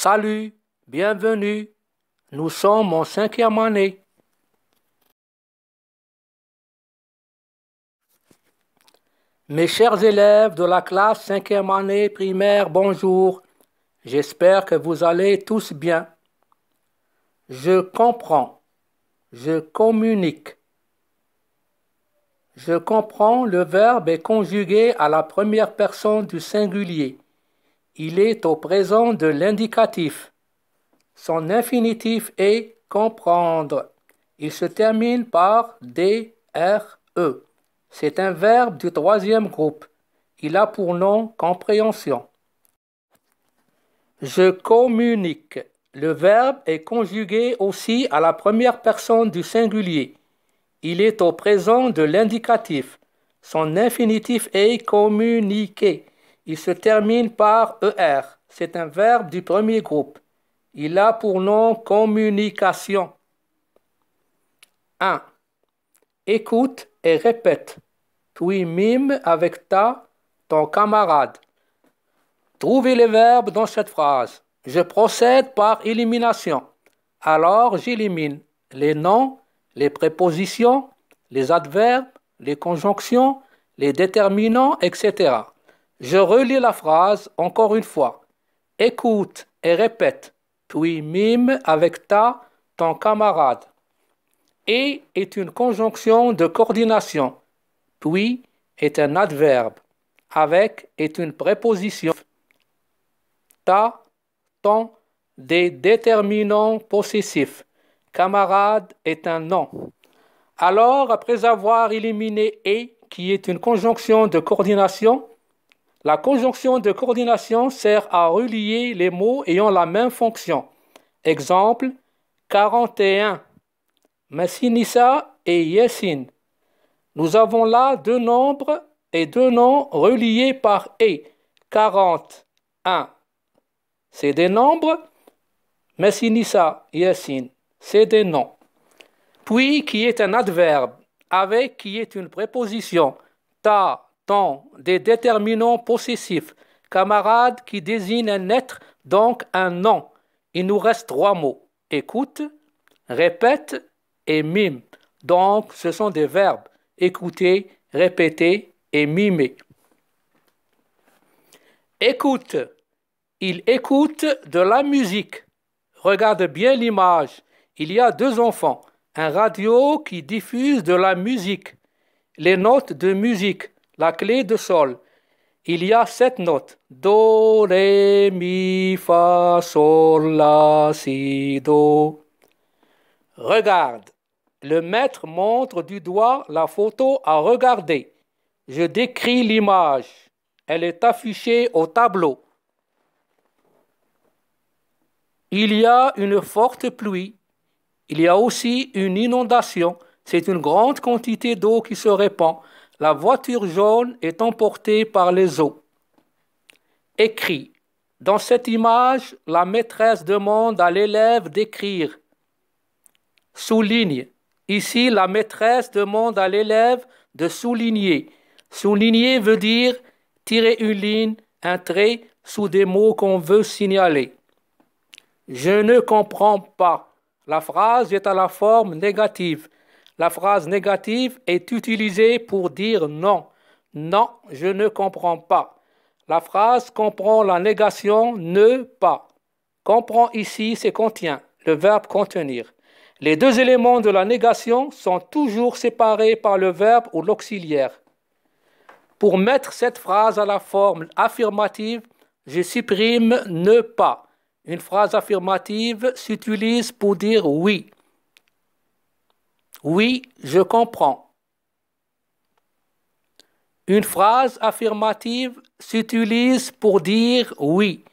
Salut, bienvenue, nous sommes en 5e année. Mes chers élèves de la classe 5e année primaire, bonjour. J'espère que vous allez tous bien. Je comprends, je communique. Je comprends, le verbe est conjugué à la première personne du singulier. Il est au présent de l'indicatif. Son infinitif est comprendre. Il se termine par DRE. C'est un verbe du 3e groupe. Il a pour nom compréhension. Je communique. Le verbe est conjugué aussi à la première personne du singulier. Il est au présent de l'indicatif. Son infinitif est communiquer. Il se termine par ER. C'est un verbe du premier groupe. Il a pour nom communication. 1. Écoute et répète. Puis mime avec ton camarade. Trouvez les verbes dans cette phrase. Je procède par élimination. Alors j'élimine les noms, les prépositions, les adverbes, les conjonctions, les déterminants, etc. Je relis la phrase encore une fois. Écoute et répète, puis mime avec ton camarade. Et est une conjonction de coordination. Puis est un adverbe. Avec est une préposition. Ton, des déterminants possessifs. Camarade est un nom. Alors, après avoir éliminé et, qui est une conjonction de coordination, la conjonction de coordination sert à relier les mots ayant la même fonction. Exemple, 41. Massinissa et Yessin. Nous avons là deux nombres et deux noms reliés par et. 41. C'est des nombres. Massinissa, Yessin. C'est des noms. Puis qui est un adverbe, avec qui est une préposition, ton, des déterminants possessifs, camarade qui désigne un être, donc un nom. Il nous reste 3 mots, écoute, répète et mime. Donc ce sont des verbes, écouter, répéter et mimer. Écoute, il écoute de la musique. Regarde bien l'image, il y a 2 enfants. Un radio qui diffuse de la musique, les notes de musique, la clé de sol. Il y a 7 notes. Do, ré, mi, fa, sol, la, si, do. Regarde. Le maître montre du doigt la photo à regarder. Je décris l'image. Elle est affichée au tableau. Il y a une forte pluie. Il y a aussi une inondation. C'est une grande quantité d'eau qui se répand. La voiture jaune est emportée par les eaux. Écrit. Dans cette image, la maîtresse demande à l'élève d'écrire. Souligne. Ici, la maîtresse demande à l'élève de souligner. Souligner veut dire tirer une ligne, un trait sous des mots qu'on veut signaler. Je ne comprends pas. La phrase est à la forme négative. La phrase négative est utilisée pour dire non. Non, je ne comprends pas. La phrase comprend la négation ne pas. Comprend ici, c'est contient, le verbe contenir. Les 2 éléments de la négation sont toujours séparés par le verbe ou l'auxiliaire. Pour mettre cette phrase à la forme affirmative, je supprime ne pas. Une phrase affirmative s'utilise pour dire oui. Oui, je comprends. Une phrase affirmative s'utilise pour dire oui.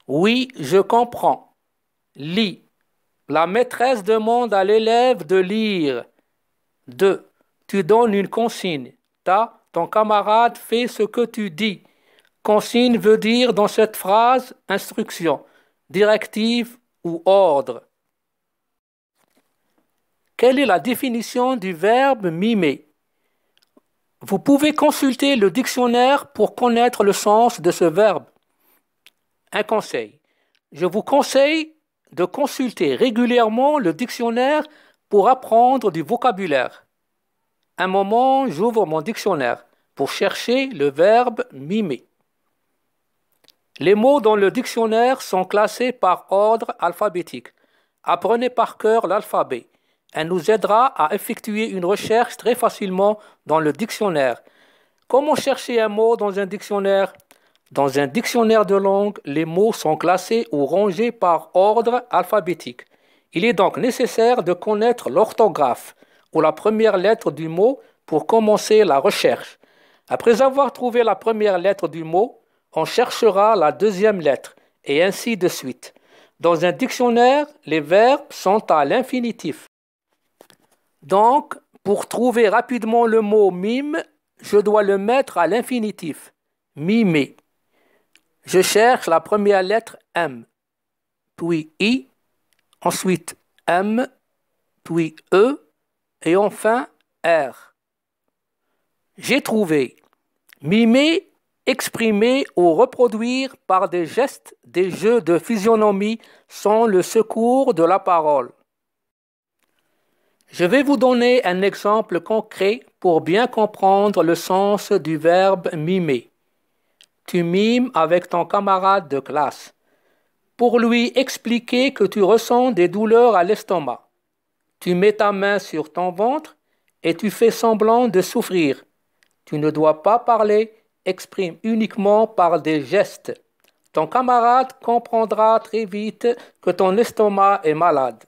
Oui, je comprends. Lis. La maîtresse demande à l'élève de lire. 2. Tu donnes une consigne. Ton camarade fait ce que tu dis. Consigne veut dire dans cette phrase instruction, directive ou ordre. Quelle est la définition du verbe mimer? Vous pouvez consulter le dictionnaire pour connaître le sens de ce verbe. Un conseil. Je vous conseille de consulter régulièrement le dictionnaire pour apprendre du vocabulaire. Un moment, j'ouvre mon dictionnaire pour chercher le verbe mimer. Les mots dans le dictionnaire sont classés par ordre alphabétique. Apprenez par cœur l'alphabet. Elle nous aidera à effectuer une recherche très facilement dans le dictionnaire. Comment chercher un mot dans un dictionnaire? Dans un dictionnaire de langue, les mots sont classés ou rangés par ordre alphabétique. Il est donc nécessaire de connaître l'orthographe ou la première lettre du mot pour commencer la recherche. Après avoir trouvé la première lettre du mot, on cherchera la deuxième lettre et ainsi de suite. Dans un dictionnaire, les verbes sont à l'infinitif. Donc, pour trouver rapidement le mot mime, je dois le mettre à l'infinitif. Mimer. Je cherche la première lettre M, puis I, ensuite M, puis E et enfin R. J'ai trouvé. Mimer, exprimer ou reproduire par des gestes des jeux de physionomie sans le secours de la parole. Je vais vous donner un exemple concret pour bien comprendre le sens du verbe mimer. Tu mimes avec ton camarade de classe pour lui expliquer que tu ressens des douleurs à l'estomac. Tu mets ta main sur ton ventre et tu fais semblant de souffrir. Tu ne dois pas parler, exprime uniquement par des gestes. Ton camarade comprendra très vite que ton estomac est malade.